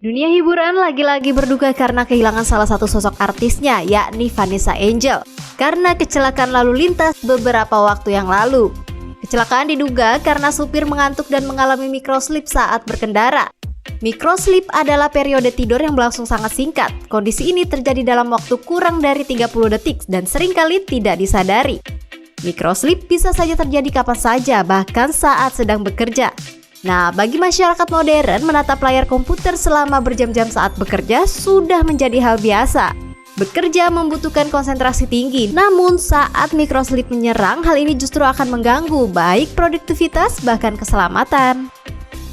Dunia hiburan lagi-lagi berduka karena kehilangan salah satu sosok artisnya, yakni Vanessa Angel, karena kecelakaan lalu lintas beberapa waktu yang lalu. Kecelakaan diduga karena supir mengantuk dan mengalami microslip saat berkendara. Microslip adalah periode tidur yang berlangsung sangat singkat. Kondisi ini terjadi dalam waktu kurang dari 30 detik dan seringkali tidak disadari. Microslip bisa saja terjadi kapan saja, bahkan saat sedang bekerja. Nah, bagi masyarakat modern, menatap layar komputer selama berjam-jam saat bekerja sudah menjadi hal biasa. Bekerja membutuhkan konsentrasi tinggi, namun saat microslip menyerang, hal ini justru akan mengganggu baik produktivitas bahkan keselamatan.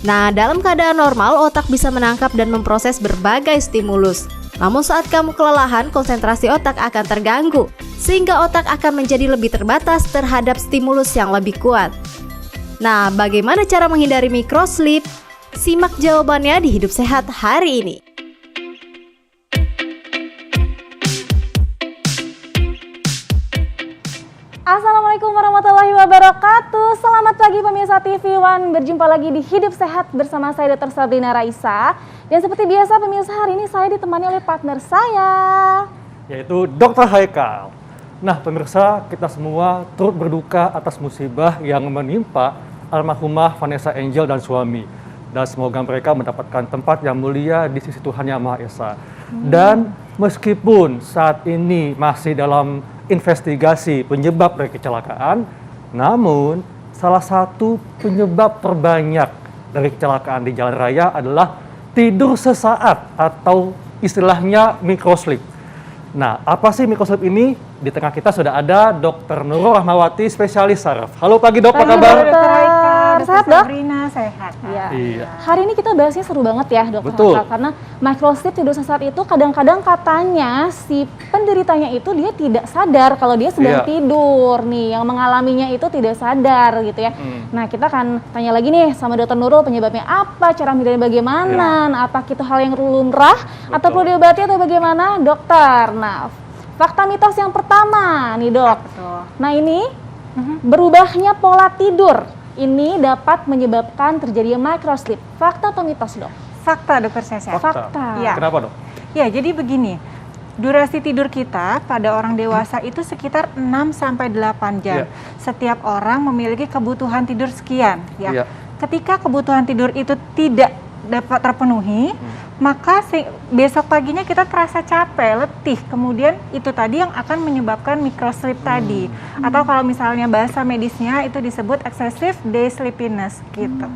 Nah, dalam keadaan normal, otak bisa menangkap dan memproses berbagai stimulus. Namun saat kamu kelelahan, konsentrasi otak akan terganggu, sehingga otak akan menjadi lebih terbatas terhadap stimulus yang lebih kuat. Nah, bagaimana cara menghindari microslip? Simak jawabannya di Hidup Sehat hari ini. Assalamualaikum warahmatullahi wabarakatuh. Selamat pagi pemirsa TV One. Berjumpa lagi di Hidup Sehat bersama saya Dr. Sabrina Raisa. Dan seperti biasa pemirsa, hari ini saya ditemani oleh partner saya, yaitu Dr. Haikal. Nah pemirsa, kita semua turut berduka atas musibah yang menimpa almarhumah Vanessa Angel dan suami. Dan semoga mereka mendapatkan tempat yang mulia di sisi Tuhan Yang Maha Esa. Dan meskipun saat ini masih dalam investigasi penyebab dari kecelakaan, namun salah satu penyebab terbanyak dari kecelakaan di jalan raya adalah tidur sesaat atau istilahnya microslip. Nah, apa sih microslip ini? Di tengah kita sudah ada Dr. Nurul Rahmawati, spesialis saraf. Halo pagi dok, apa kabar? Sehat dok? Sabrina sehat. Iya. Hari ini kita bahasnya seru banget ya dokter. Betul. Karena microslip tidur sesaat itu kadang-kadang katanya si penderitanya itu dia tidak sadar kalau dia sedang tidur nih, yang mengalaminya itu tidak sadar gitu ya. Nah kita akan tanya lagi nih sama dokter Nurul, penyebabnya apa, cara menghindari bagaimana, apa itu hal yang lumrah atau perlu diobati atau bagaimana dokter. Nah fakta mitos yang pertama nih dok. Nah ini berubahnya pola tidur ini dapat menyebabkan terjadinya microslip. Fakta atau mitos dok? Fakta dokter Sesa. Fakta. Ya. Kenapa dok? Ya, jadi begini. Durasi tidur kita pada orang dewasa itu sekitar 6-8 jam. Setiap orang memiliki kebutuhan tidur sekian. Ya. Ketika kebutuhan tidur itu tidak dapat terpenuhi, maka besok paginya kita terasa capek, letih. Kemudian itu tadi yang akan menyebabkan microslip tadi. Atau kalau misalnya bahasa medisnya itu disebut excessive day sleepiness gitu.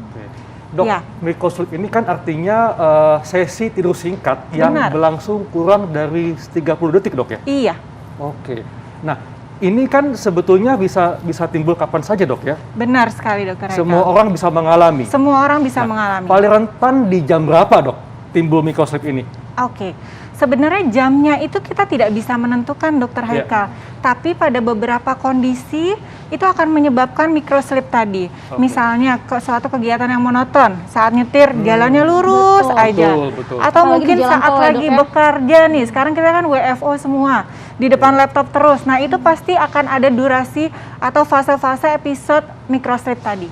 Dok, microslip ini kan artinya sesi tidur singkat yang berlangsung kurang dari 30 detik dok ya? Iya. Oke. Nah, ini kan sebetulnya bisa timbul kapan saja dok ya? Benar sekali dokter Eka. Semua orang bisa mengalami. Semua orang bisa mengalami. Paling rentan di jam berapa dok timbul microslip ini? Oke. Sebenarnya jamnya itu kita tidak bisa menentukan dokter Haikal. Tapi pada beberapa kondisi itu akan menyebabkan microslip tadi. Misalnya suatu kegiatan yang monoton, saat nyetir jalannya lurus aja. Betul. Atau mungkin saat lagi bekerja nih, sekarang kita kan WFO semua, di depan laptop terus. Nah itu pasti akan ada durasi atau fase-fase episode microslip tadi.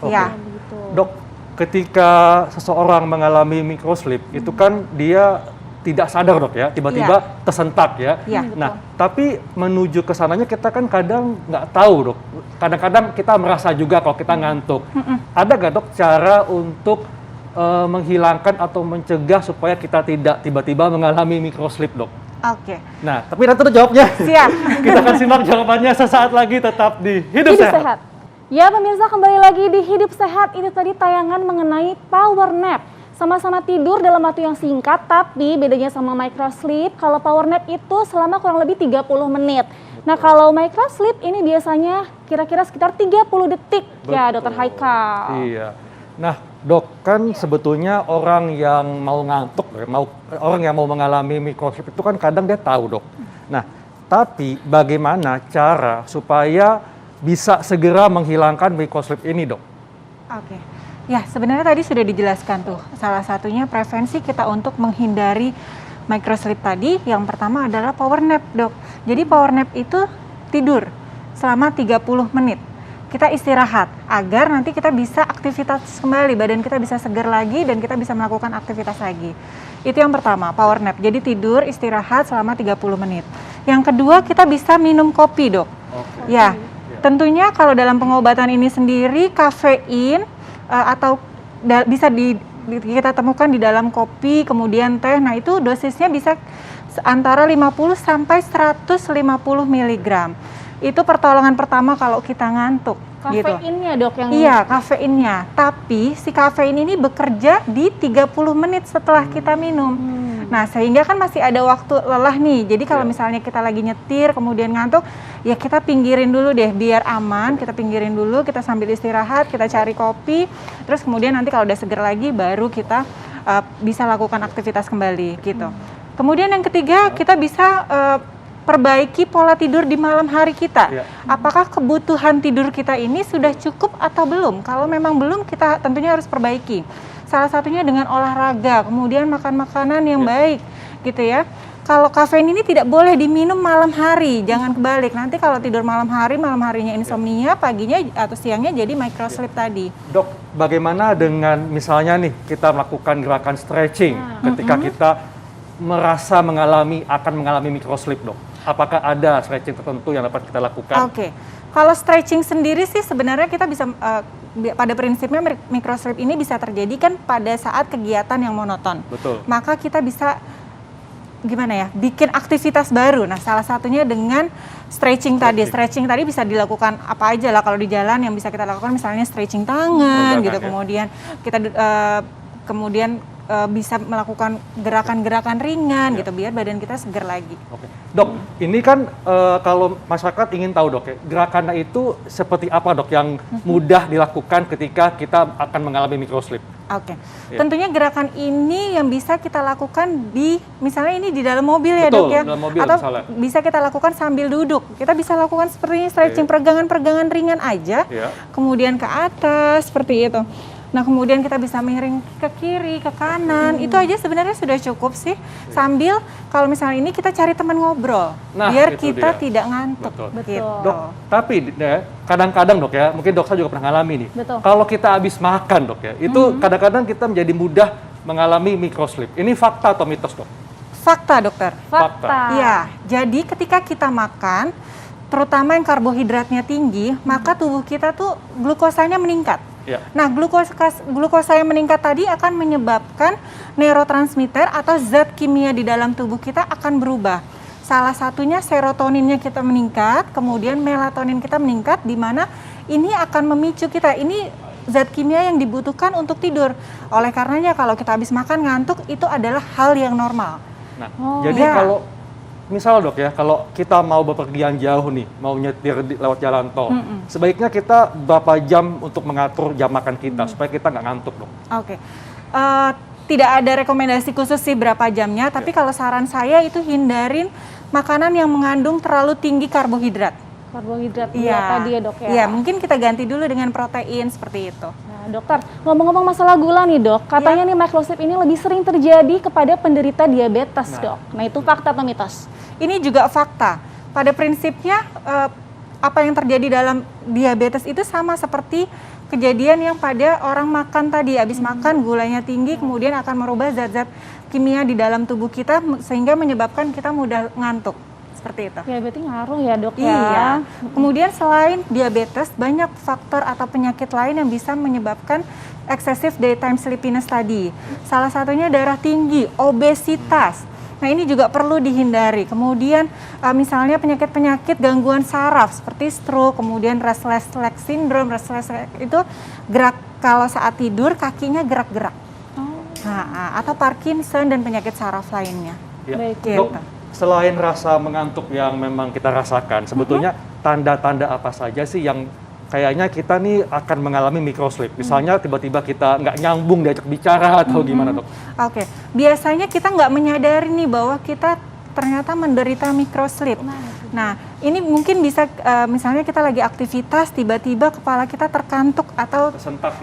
Ya. Dok, ketika seseorang mengalami microslip, itu kan dia tidak sadar dok ya, tiba-tiba tersentak ya. Nah, tapi menuju ke sananya kita kan kadang nggak tahu dok. Kadang-kadang kita merasa juga kalau kita ngantuk. Ada nggak dok cara untuk menghilangkan atau mencegah supaya kita tidak tiba-tiba mengalami microslip dok? Oke. Nah, tapi nanti jawabnya. Siap. Kita akan simak jawabannya sesaat lagi, tetap di Hidup Sehat. Ya pemirsa, kembali lagi di Hidup Sehat. Ini tadi tayangan mengenai power nap. Sama-sama tidur dalam waktu yang singkat, tapi bedanya sama microslip, kalau power nap itu selama kurang lebih 30 menit. Nah kalau microslip ini biasanya kira-kira sekitar 30 detik. Ya dokter Haikal. Iya. Nah dok, kan sebetulnya orang yang mau ngantuk, orang yang mau mengalami microslip itu kan kadang dia tahu dok. Nah tapi bagaimana cara supaya bisa segera menghilangkan microslip ini dok? Oke. Ya, sebenarnya tadi sudah dijelaskan tuh. Salah satunya prevensi kita untuk menghindari microslip tadi. Yang pertama adalah power nap, dok. Jadi power nap itu tidur selama 30 menit. kita istirahat agar nanti kita bisa aktivitas kembali, badan kita bisa segar lagi dan kita bisa melakukan aktivitas lagi. Itu yang pertama, power nap. Jadi tidur istirahat selama 30 menit. Yang kedua, kita bisa minum kopi, Dok. Ya, tentunya kalau dalam pengobatan ini sendiri kafein atau bisa kita temukan di dalam kopi, kemudian teh. Nah, itu dosisnya bisa antara 50 sampai 150 mg. Itu pertolongan pertama kalau kita ngantuk. Kafeinnya, Dok, yang Iya, kafeinnya. Tapi si kafein ini bekerja di 30 menit setelah kita minum. Nah, sehingga kan masih ada waktu lelah nih. Jadi kalau misalnya kita lagi nyetir kemudian ngantuk, ya kita pinggirin dulu deh biar aman. Kita pinggirin dulu, kita sambil istirahat, kita cari kopi. Terus kemudian nanti kalau udah seger lagi baru kita bisa lakukan aktivitas kembali gitu. Kemudian yang ketiga, kita bisa perbaiki pola tidur di malam hari kita. Apakah kebutuhan tidur kita ini sudah cukup atau belum? Kalau memang belum, kita tentunya harus perbaiki. Salah satunya dengan olahraga, kemudian makan makanan yang baik, gitu ya. Kalau kafein ini tidak boleh diminum malam hari, jangan kebalik. Nanti kalau tidur malam harinya insomnia, paginya atau siangnya jadi microsleep tadi. Dok, bagaimana dengan misalnya nih kita melakukan gerakan stretching ketika kita merasa akan mengalami microsleep, Dok? Apakah ada stretching tertentu yang dapat kita lakukan? Oke. Kalau stretching sendiri sih sebenarnya kita bisa pada prinsipnya microsleep ini bisa terjadi kan pada saat kegiatan yang monoton. Betul. Maka kita bisa bikin aktivitas baru. Nah, salah satunya dengan stretching tadi. Stretching tadi bisa dilakukan apa aja lah kalau di jalan yang bisa kita lakukan, misalnya stretching tangan gitu. Kemudian kita bisa melakukan gerakan-gerakan ringan gitu biar badan kita segar lagi. Oke. Dok, ini kan kalau masyarakat ingin tahu, Dok, ya, gerakannya itu seperti apa, Dok, yang mudah dilakukan ketika kita akan mengalami microsleep? Oke. Tentunya gerakan ini yang bisa kita lakukan misalnya ini di dalam mobil ya, Betul, Dok ya. dalam mobil, atau misalnya. bisa kita lakukan sambil duduk. Kita bisa lakukan seperti ini, stretching, peregangan-peregangan ringan aja. Kemudian ke atas seperti itu. Nah, kemudian kita bisa miring ke kiri, ke kanan. Itu aja sebenarnya sudah cukup sih. Sambil kalau misalnya ini kita cari teman ngobrol, biar kita tidak ngantuk. Betul. Dok, tapi kadang-kadang, Dok, ya, mungkin Dok saya juga pernah ngalami nih. Betul. Kalau kita habis makan, Dok, ya, itu kadang-kadang kita menjadi mudah mengalami microsleep. Ini fakta atau mitos, Dok? Fakta, Dokter. fakta. Iya, jadi ketika kita makan, terutama yang karbohidratnya tinggi, maka tubuh kita tuh glukosanya meningkat. Nah, glukosa yang meningkat tadi akan menyebabkan neurotransmitter atau zat kimia di dalam tubuh kita akan berubah. Salah satunya serotoninnya kita meningkat, kemudian melatonin kita meningkat, di mana ini akan memicu kita. Ini zat kimia yang dibutuhkan untuk tidur. Oleh karenanya kalau kita habis makan ngantuk, itu adalah hal yang normal. Nah, jadi kalau misal, Dok, ya, kalau kita mau bepergian jauh nih, mau nyetir lewat jalan tol, sebaiknya kita berapa jam untuk mengatur jam makan kita supaya kita nggak ngantuk, Dok? Oke. Tidak ada rekomendasi khusus sih berapa jamnya, tapi kalau saran saya itu hindarin makanan yang mengandung terlalu tinggi karbohidrat. Karbohidrat tadi ya, Dok ya? Iya, mungkin kita ganti dulu dengan protein seperti itu. Dokter, ngomong-ngomong masalah gula nih, Dok, katanya nih microsleep ini lebih sering terjadi kepada penderita diabetes, Dok. Nah, itu fakta atau mitos? Ini juga fakta. Pada prinsipnya apa yang terjadi dalam diabetes itu sama seperti kejadian yang pada orang makan tadi. Habis makan gulanya tinggi, kemudian akan merubah zat-zat kimia di dalam tubuh kita sehingga menyebabkan kita mudah ngantuk. Seperti itu. Ya, berarti ngaruh ya, Dok, ya? Iya. Kemudian selain diabetes, banyak faktor atau penyakit lain yang bisa menyebabkan excessive daytime sleepiness tadi. Salah satunya darah tinggi, obesitas. Nah, ini juga perlu dihindari. Kemudian misalnya penyakit-penyakit gangguan saraf seperti stroke, kemudian restless leg syndrome. Restless leg itu kalau saat tidur kakinya gerak-gerak. Atau Parkinson dan penyakit saraf lainnya. Baik, Dok, selain rasa mengantuk yang memang kita rasakan, sebetulnya tanda-tanda apa saja sih yang kayaknya kita nih akan mengalami microsleep? Misalnya tiba-tiba kita nggak nyambung diajak bicara atau gimana, Dok? Oke, biasanya kita nggak menyadari nih bahwa kita ternyata menderita microsleep. Nah, ini mungkin bisa misalnya kita lagi aktivitas, tiba-tiba kepala kita terkantuk atau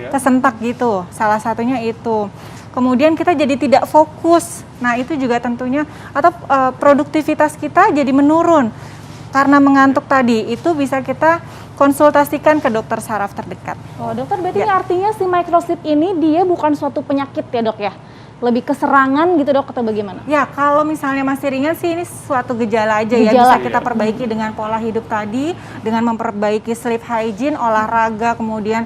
kesentak gitu. Salah satunya itu. Kemudian kita jadi tidak fokus. Nah, itu juga tentunya, atau produktivitas kita jadi menurun. Karena mengantuk tadi, itu bisa kita konsultasikan ke dokter saraf terdekat. Oh dokter, berarti ini artinya si microslip ini dia bukan suatu penyakit ya dok ya? Lebih ke serangan gitu dok atau bagaimana? Ya, kalau misalnya masih ringan sih ini suatu gejala aja ya. Bisa kita perbaiki dengan pola hidup tadi, dengan memperbaiki sleep hygiene, olahraga, kemudian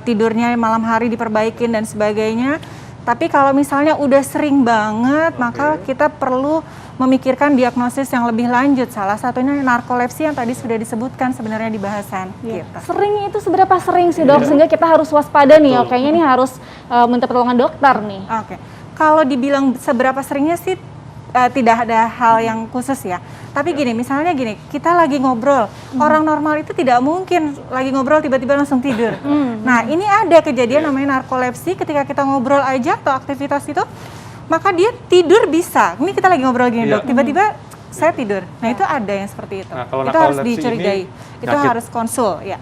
tidurnya malam hari diperbaikin dan sebagainya. Tapi kalau misalnya udah sering banget, maka kita perlu memikirkan diagnosis yang lebih lanjut. Salah satunya narkolepsi yang tadi sudah disebutkan sebenarnya di bahasan kita. Seringnya itu seberapa sering sih dok? Sehingga kita harus waspada nih, kayaknya ini harus minta pertolongan dokter nih. Oke. Kalau dibilang seberapa seringnya sih tidak ada hal yang khusus ya. Tapi gini, misalnya gini, kita lagi ngobrol, orang normal itu tidak mungkin lagi ngobrol tiba-tiba langsung tidur. Nah, ini ada kejadian namanya narkolepsi, ketika kita ngobrol aja atau aktivitas itu, maka dia tidur bisa. Ini kita lagi ngobrol gini dok, tiba-tiba saya tidur. Nah, itu ada yang seperti itu. Nah, kalau itu harus narkolepsi dicurigai. Itu harus konsul ya.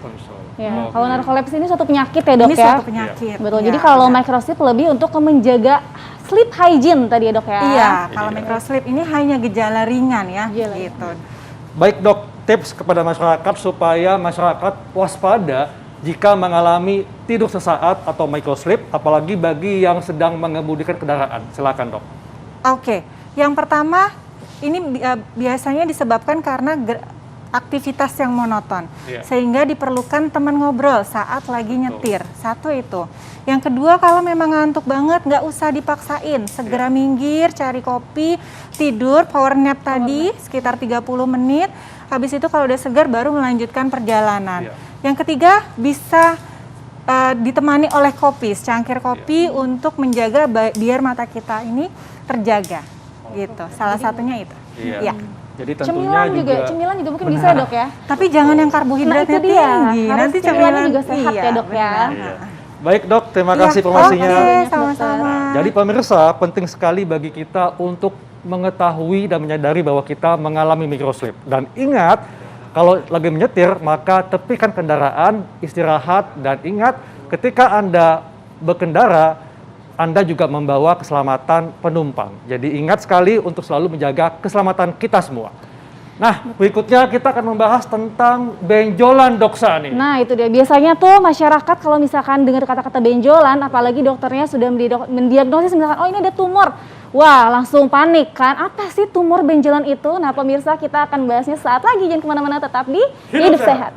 Ya, kalau narkolepsi ini suatu penyakit ya dok Ini ya? suatu penyakit. Betul, Ya, jadi kalau benar. microslip lebih untuk menjaga sleep hygiene tadi ya dok ya? Iya, kalau microslip ini hanya gejala ringan ya, Gejala gitu. Baik dok, tips kepada masyarakat supaya masyarakat waspada jika mengalami tidur sesaat atau microslip, apalagi bagi yang sedang mengemudikan kendaraan. Silakan dok. Oke, yang pertama ini biasanya disebabkan karena aktivitas yang monoton, sehingga diperlukan teman ngobrol saat lagi nyetir. Satu itu. Yang kedua, kalau memang ngantuk banget, nggak usah dipaksain, segera minggir, cari kopi, tidur, power nap tadi sekitar 30 menit. Habis itu kalau udah segar baru melanjutkan perjalanan. Yang ketiga, bisa ditemani oleh kopi, secangkir kopi untuk menjaga biar mata kita ini terjaga. Gitu. Salah satunya itu. Ya. Jadi tentunya cemilan juga mungkin bisa dok ya? Tapi jangan yang karbohidratnya Nah, itu dia. tinggi. Harus Nanti cemilannya juga sehat ya dok ya. Iya. Baik dok, terima kasih informasinya. Oke, sama-sama. Jadi pemirsa, penting sekali bagi kita untuk mengetahui dan menyadari bahwa kita mengalami microslip. Dan ingat, kalau lagi menyetir, maka tepikan kendaraan, istirahat, dan ingat ketika Anda berkendara, Anda juga membawa keselamatan penumpang. Jadi ingat sekali untuk selalu menjaga keselamatan kita semua. Nah, berikutnya kita akan membahas tentang benjolan doksa nih. Nah itu dia, biasanya tuh masyarakat kalau misalkan dengar kata-kata benjolan, apalagi dokternya sudah mendiagnosis misalkan, oh ini ada tumor. Wah langsung panik kan, apa sih tumor benjolan itu? Nah pemirsa, kita akan bahasnya saat lagi, jangan kemana-mana, tetap di Hidup Sehat.